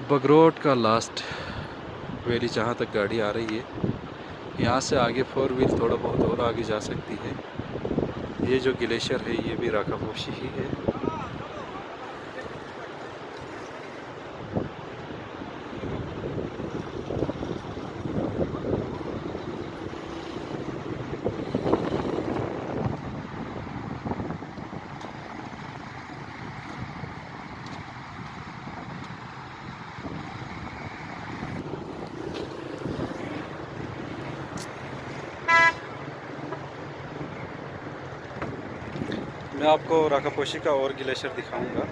बगरोट का last valley जहाँ तक गाड़ी आ रही है, यहाँ से आगे 4 व्हील थोड़ा बहुत और आगे जा सकती है। ये जो ग्लेशियर है ये भी राकापोशी ही है। मैं आपको राकापोशी का और ग्लेशियर दिखाऊंगा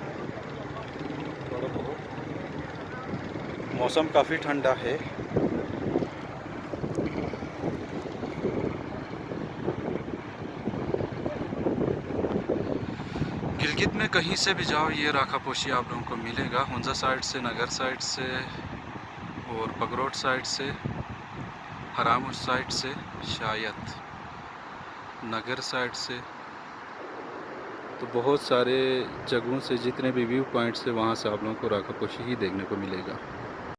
थोड़ा बहुत। मौसम काफ़ी ठंडा है। गिलगित में कहीं से भी जाओ ये राकापोशी आप लोगों को मिलेगा। हुंजा साइड से, नगर साइड से और बगरोट साइड से, हरामुश साइड से, शायद नगर साइड से, तो बहुत सारे जगहों से जितने भी व्यू पॉइंट्स है वहाँ से आप लोगों को राकापोशी ही देखने को मिलेगा।